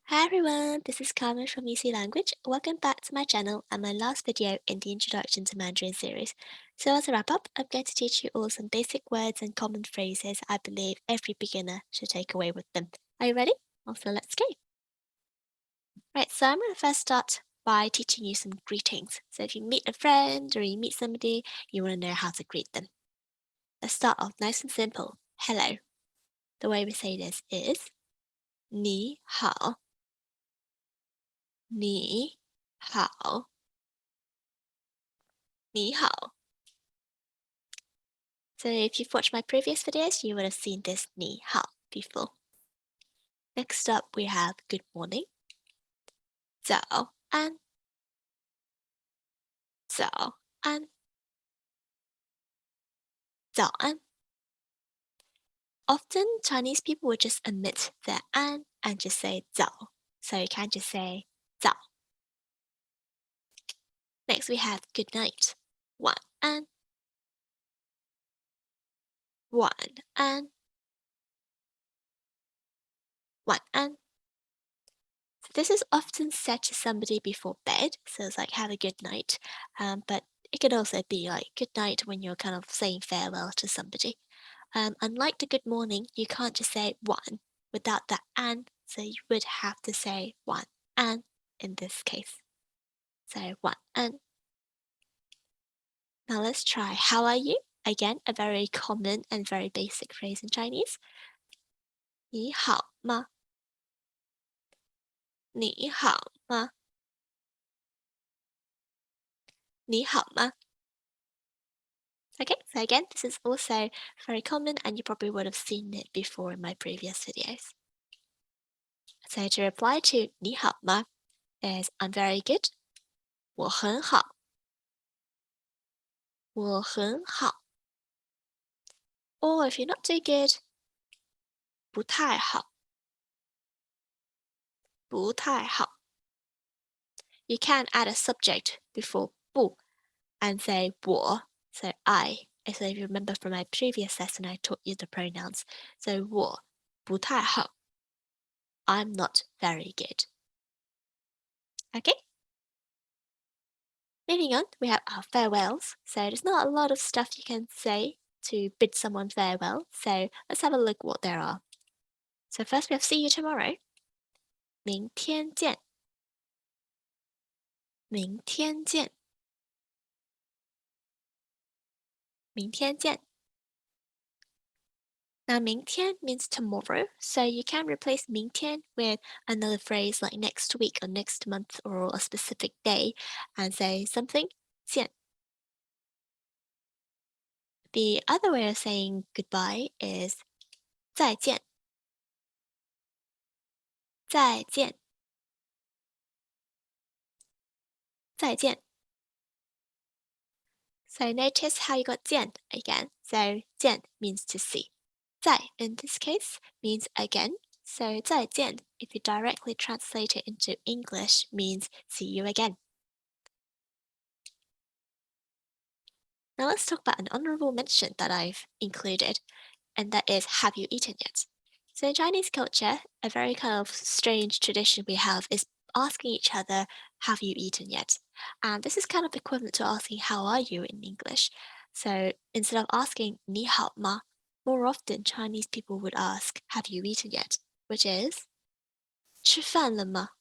Hi everyone, this is Carmen from Easy Language. Welcome back to my channel and my last video in the Introduction to Mandarin series. So as a wrap up, I'm going to teach you all some basic words and common phrases I believe every beginner should take away with them. Are you ready? Also, let's go. Right, so I'm going to first start by teaching you some greetings. So if you meet a friend or you meet somebody, you want to know how to greet them. Let's start off nice and simple. Hello. The way we say this is 你好,你好,你好. So if you've watched my previous videos, you would have seen this 你好 before. Next up, we have good morning. 早安,早安,早安. Often, Chinese people would just omit the an and just say 早. So you can just say 早. Next, we have good night. 晚安,晚安,晚安. So this is often said to somebody before bed, so it's like have a good night. But it could also be like good night when you're kind of saying farewell to somebody. Unlike the good morning, you can't just say one without the an, so you would have to say one an in this case. So one an. Now let's try how are you? Again, a very common and very basic phrase in Chinese. 你好吗?你好吗?你好吗? Okay, so again, this is also very common and you probably would have seen it before in my previous videos. So to reply to 你好吗 is I'm very good. 我很好.我很好. Or if you're not too good, 不太好.不太好. You can add a subject before 不 and say 我, so I. So if you remember from my previous lesson, I taught you the pronouns. So 我不太好. I'm not very good. Okay? Moving on, we have our farewells. So there's not a lot of stuff you can say to bid someone farewell. So let's have a look what there are. So first we have see you tomorrow. 明天见.明天见.明天见. Now 明天 means tomorrow, so you can replace 明天 with another phrase like next week or next month or a specific day and say something 见. The other way of saying goodbye is 再见.再见.再见. So notice how you got 见 again. So 见 means to see. 再 in this case means again. So 再见, if you directly translate it into English, means see you again. Now let's talk about an honorable mention that I've included, and that is have you eaten yet? So in Chinese culture, a very kind of strange tradition we have is asking each other, have you eaten yet? And this is kind of equivalent to asking how are you in English. So instead of asking 你好吗, more often Chinese people would ask, have you eaten yet? Which is 吃饭了吗?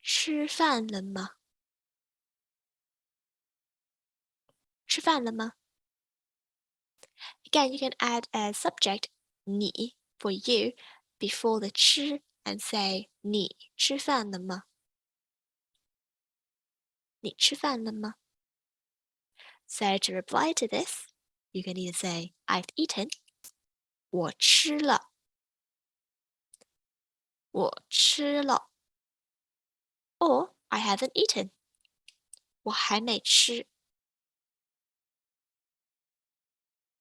吃饭了吗?吃饭了吗? Again, you can add a subject 你 for you before the 吃 and say 你吃饭了吗?你吃饭了吗? So to reply to this, you can either say I've eaten, 我吃了,我吃了, or I haven't eaten, 我还没吃,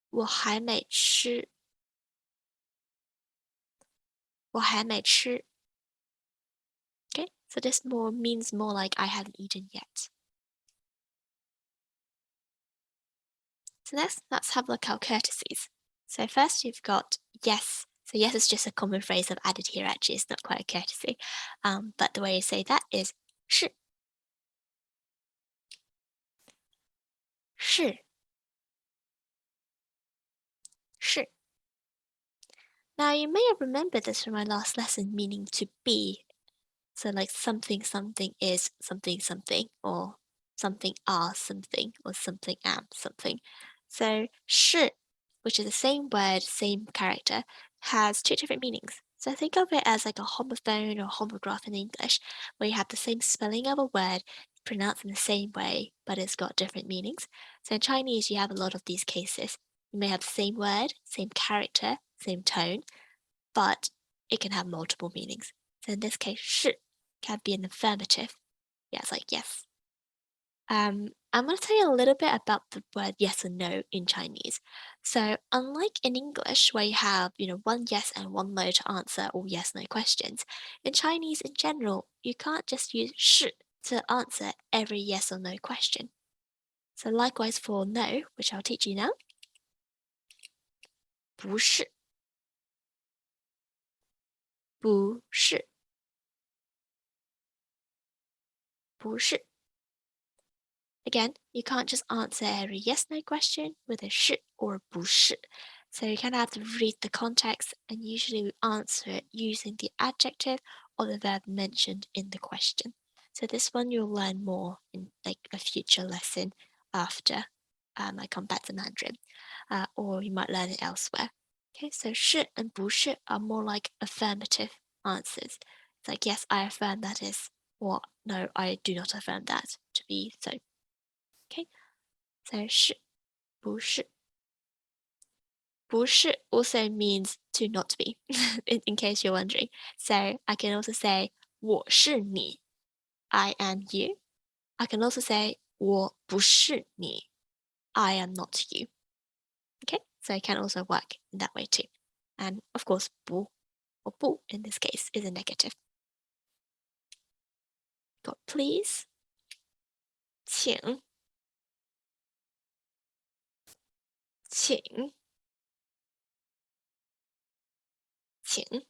我还没吃,我还没吃. Okay, so this means more like I haven't eaten yet. So next, let's have a look at courtesies. So first you've got yes, So yes, it's just a common phrase I've added here actually. It's not quite a courtesy. But the way you say that is 是是是. Now you may have remembered this from my last lesson, meaning to be. So like something something is something something, or something are something, or something am something. So 是, which is the same word, same character, has two different meanings. So think of it as like a homophone or homograph in English, where you have the same spelling of a word pronounced in the same way, but it's got different meanings. So in Chinese, you have a lot of these cases. You may have the same word, same character, same tone, but it can have multiple meanings. So in this case, 是 can be an affirmative. Yeah, it's like yes. I'm going to tell you a little bit about the word yes or no in Chinese. So, unlike in English, where you have, one yes and one no to answer all yes no questions, in Chinese in general, you can't just use 是 to answer every yes or no question. So, likewise for no, which I'll teach you now, 不是,不是,不是. Again, you can't just answer every yes no question with a 是 or a 不是. So you kind of have to read the context, and usually we answer it using the adjective or the verb mentioned in the question. So this one you'll learn more in like a future lesson after I come back to Mandarin, or you might learn it elsewhere. Okay, so 是 and 不是 are more like affirmative answers. It's like yes, I affirm that is, or no, I do not affirm that to be so. Okay, so 是不是不是 also means to not be, in case you're wondering. So I can also say 我是你, I am you. I can also say 我不是你, I am not you. Okay, so it can also work in that way too. And of course, 不 or 不 in this case is a negative. Got please, 请请请.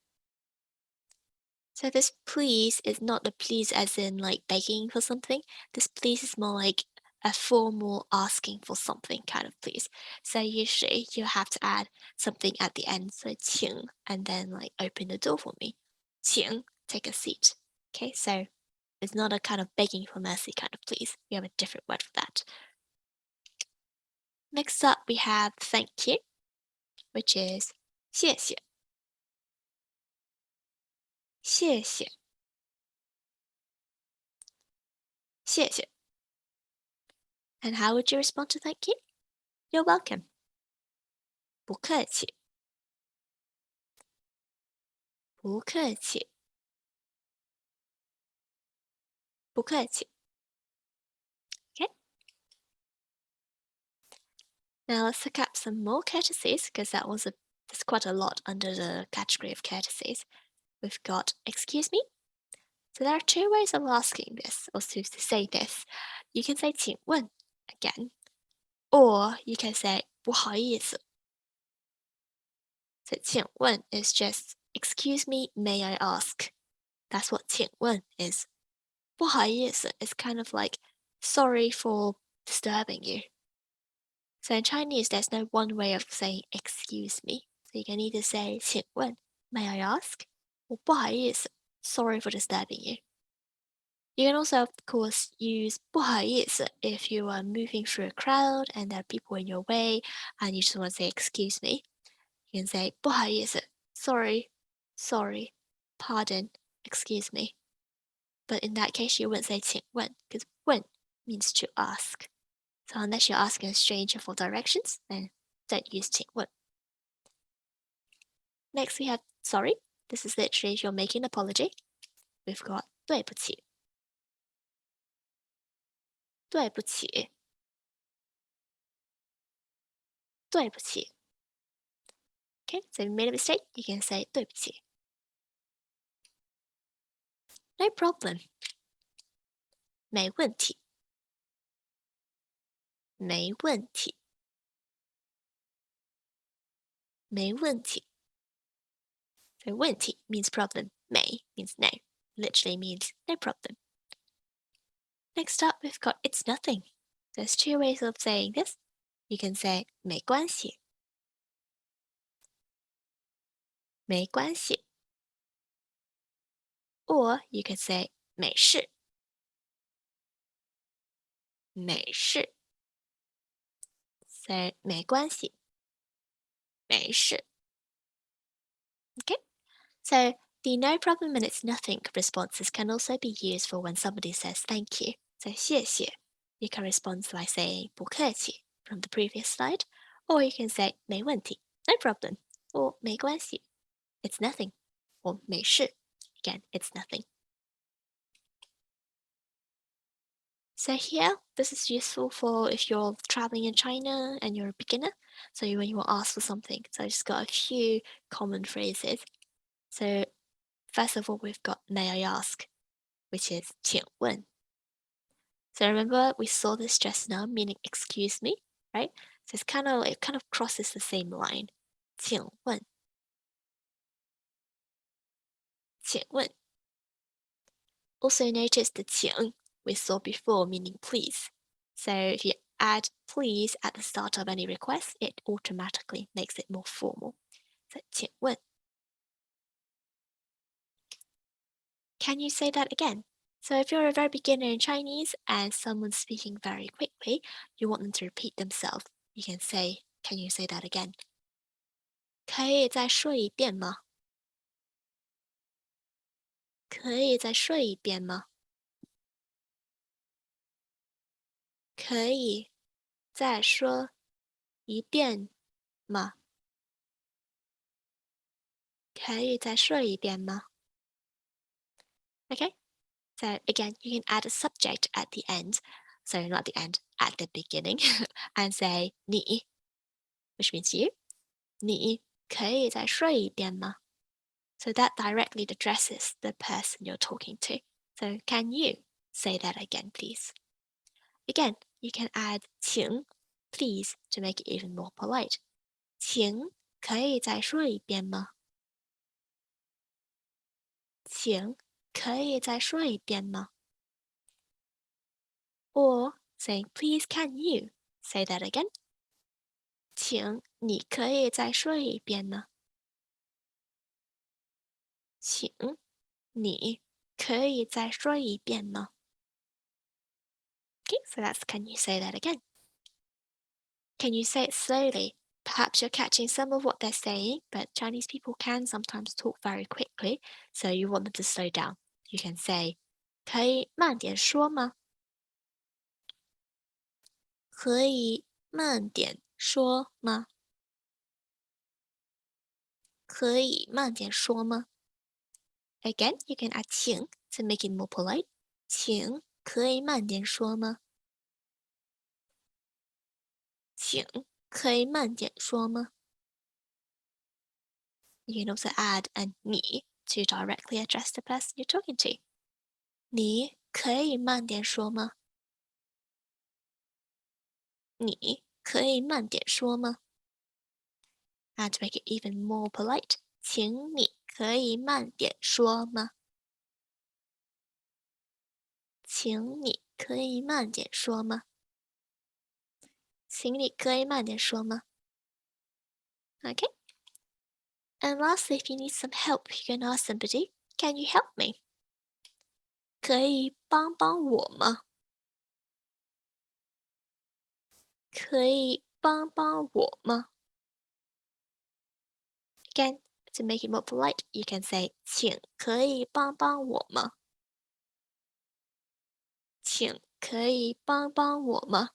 So this please is not the please as in like begging for something. This please is more like a formal asking for something kind of please. So usually you have to add something at the end. So 请 and then like open the door for me. 请 take a seat. Okay, so it's not a kind of begging for mercy kind of please. We have a different word for that. Next up we have thank you, which is 谢谢谢谢谢谢. And how would you respond to thank you? You're welcome. 不客气不客气不客气. Okay. Now let's look at some more courtesies because there's quite a lot under the category of courtesies. We've got excuse me. So there are two ways of asking this or to say this. You can say 请问 again, or you can say 不好意思. So 请问 is just excuse me, may I ask? That's what 请问 is. 不好意思 is kind of like sorry for disturbing you. So in Chinese, there's no one way of saying excuse me. So you can either say 请问, may I ask? Or 不好意思, sorry for disturbing you. You can also, of course, use 不好意思 if you are moving through a crowd and there are people in your way and you just want to say excuse me. You can say 不好意思, sorry, sorry, pardon, excuse me. But in that case, you wouldn't say 请问 because 问 means to ask. So unless you're asking a stranger for directions, then don't use 请问. Next we have sorry. This is literally if you're making an apology. We've got 对不起对不起对不起. Okay, so if you made a mistake, you can say 对不起. No problem. 没问题没问题没问题. So 问题 means problem, 没 means no, literally means no problem. Next up, we've got it's nothing. There's two ways of saying this. You can say 没关系，没关系 or you can say 没事，没事 So 没关系，没事 Okay? So the no problem and it's nothing responses can also be used for when somebody says thank you. So 谢谢 you can respond by saying 不客气 from the previous slide, or you can say 没问题 no problem, or 没关系 it's nothing, or 没事 again it's nothing. So here, this is useful for if you're traveling in China and you're a beginner. So when you want to ask for something, so I just got a few common phrases. So first of all, we've got may I ask, which is 请问. So remember we saw this just now, meaning excuse me, right? So it kind of crosses the same line. 请问, 请问. Also notice the 请 we saw before, meaning please. So if you add please at the start of any request, it automatically makes it more formal. So 请问. Can you say that again? So if you're a very beginner in Chinese and someone's speaking very quickly, you want them to repeat themselves. You can say, can you say that again? 可以再说一遍吗？可以再说一遍吗？可以再说一遍吗？可以再说一遍吗？ Okay, so again, you can add a subject at the end. So not the end, at the beginning, and say 你, which means you. 你可以再说一遍吗? So that directly addresses the person you're talking to. So can you say that again, please? Again, you can add 请, please, to make it even more polite. 请可以再说一遍吗？请可以再说一遍吗？ Or saying, please can you say that again? 请你可以再说一遍吗？请你可以再说一遍吗？ Okay, so that's can you say that again? Can you say it slowly? Perhaps you're catching some of what they're saying, but Chinese people can sometimes talk very quickly, so you want them to slow down. You can say, 可以慢点说吗？可以慢点说吗？可以慢点说吗？ Again, you can add 请 to make it more polite. 请可以慢点说吗？请可以慢点说吗？ You can also add a 你 to directly address the person you're talking to. 你可以慢点说吗？你可以慢点说吗？ And to make it even more polite, 请你可以慢点说吗？请你可以慢点说吗？请你可以慢点说吗？ Okay. And lastly, if you need some help, you can ask somebody, can you help me? 可以帮帮我吗？可以帮帮我吗？ Again, to make it more polite, you can say 请可以帮帮我吗？请可以帮帮我吗？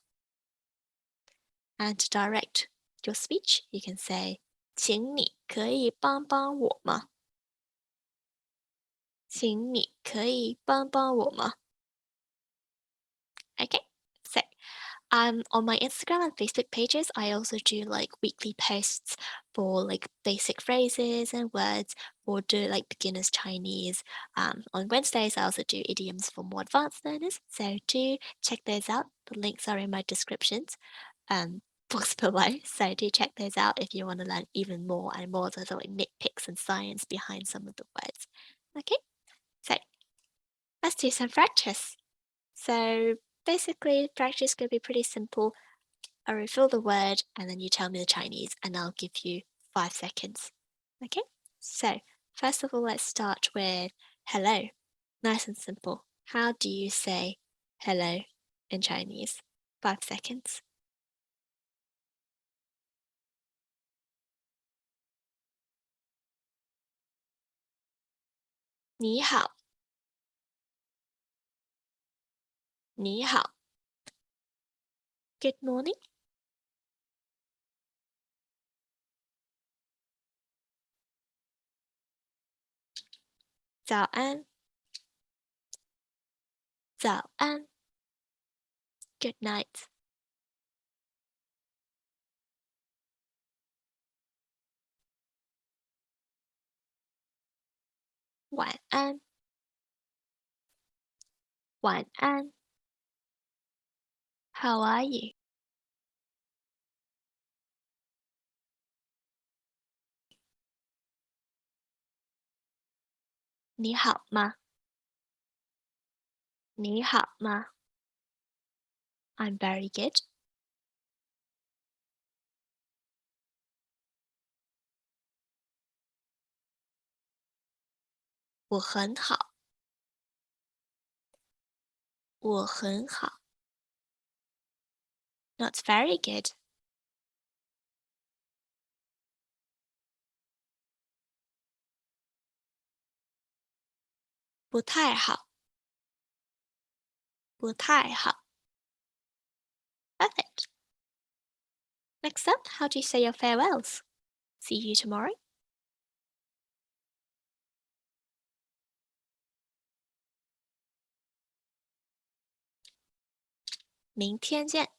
And to direct your speech, you can say 请你可以帮帮我吗？请你可以帮帮我吗？ Okay, so on my Instagram and Facebook pages, I also do like weekly posts for like basic phrases and words, or do like beginners Chinese. On Wednesdays, I also do idioms for more advanced learners. So do check those out. The links are in my descriptions. books below, so do check those out if you want to learn even more and more of the sort of nitpicks and science behind some of the words. Okay, so let's do some practice. So basically, practice could be pretty simple. I reveal the word and then you tell me the Chinese, and I'll give you 5 seconds. Okay, so first of all, let's start with hello. Nice and simple. How do you say hello in Chinese? 5 seconds. 你好，你好。Good morning. 早安，早安。Good night. 晚安，晚安。How are you? 你好吗？你好吗？I'm very good. 我很好，我很好。Not very good. 不太好，不太好。Perfect. Next up, how do you say your farewells? See you tomorrow. 明天见，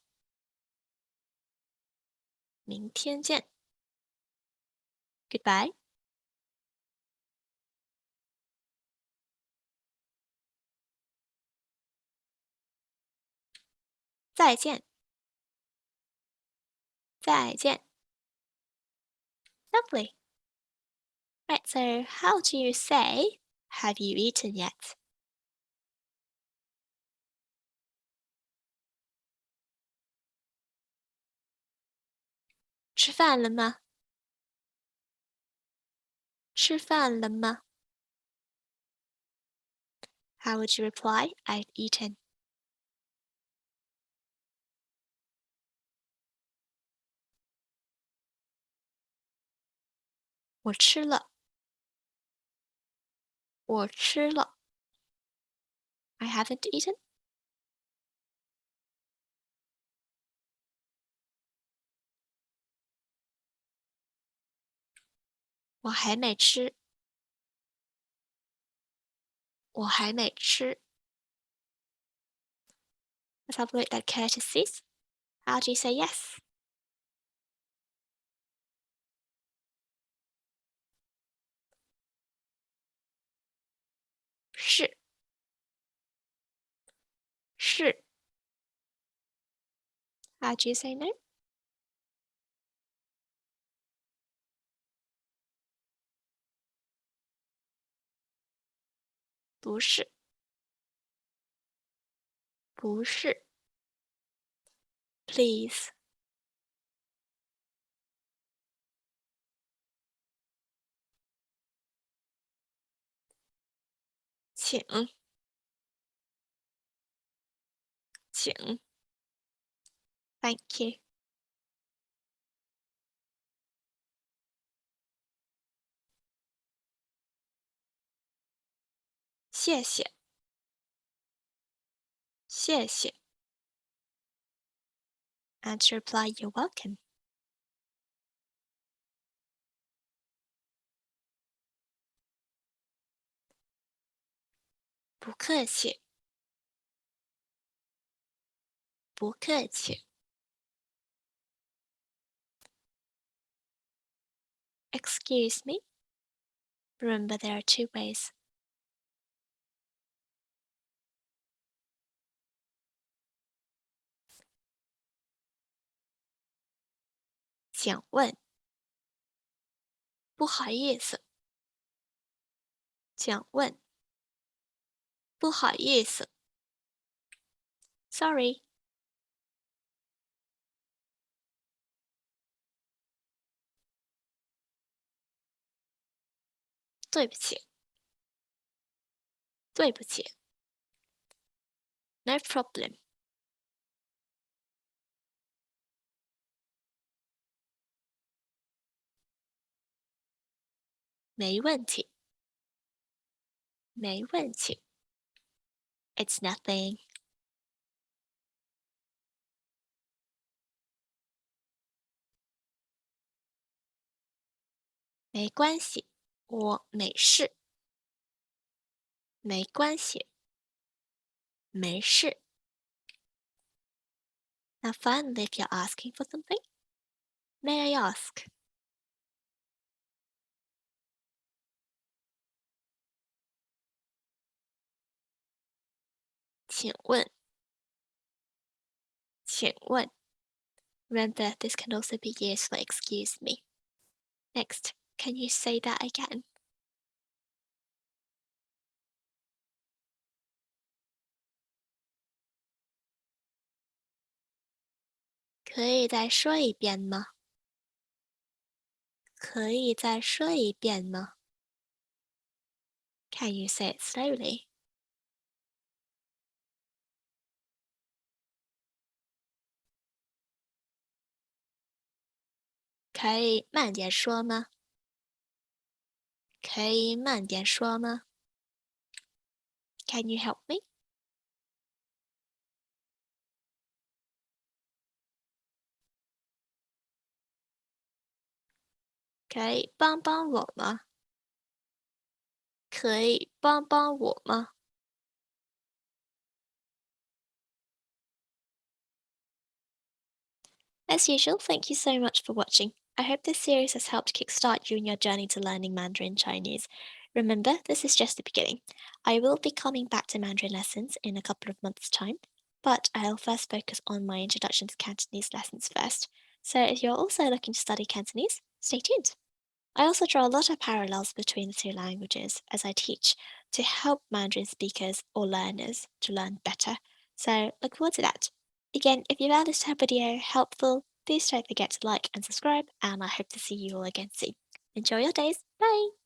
明天见。Goodbye. 再见，再见。Lovely. Right, so how do you say, have you eaten yet? 吃饭了吗？吃饭了吗？ How would you reply? I've eaten. 我吃了，我吃了。I haven't eaten. 我还没吃，我还没吃。Let's have a look at courtesies. How do you say yes? 是，是。How do you say no? 不是，不是。Please. 请，请。Thank you. 谢谢，谢谢。And to reply, you're welcome. 不客气，不客气。Excuse me. Remember, there are two ways. 请问，不好意思，请问，不好意思，sorry，对不起，对不起，no problem，没问题，没问题，it's nothing，没关系，我没事，没关系，没事。Now finally, if you're asking for something, may I ask? 请问，请问。Remember, this can also be used for excuse me. Next, can you say that again? 可以再说一遍吗？可以再说一遍吗？Can you say it slowly? 可以慢点说吗？可以慢点说吗？Can you help me? 可以帮帮我吗？可以帮帮我吗？As usual, thank you so much for watching. I hope this series has helped kickstart you in your journey to learning Mandarin Chinese. Remember, this is just the beginning. I will be coming back to Mandarin lessons in a couple of months' time, but I'll first focus on my introduction to Cantonese lessons first. So if you're also looking to study Cantonese, stay tuned. I also draw a lot of parallels between the two languages as I teach to help Mandarin speakers or learners to learn better. So look forward to that. Again, if you found this video helpful, please don't forget to like and subscribe, and I hope to see you all again soon. Enjoy your days. Bye!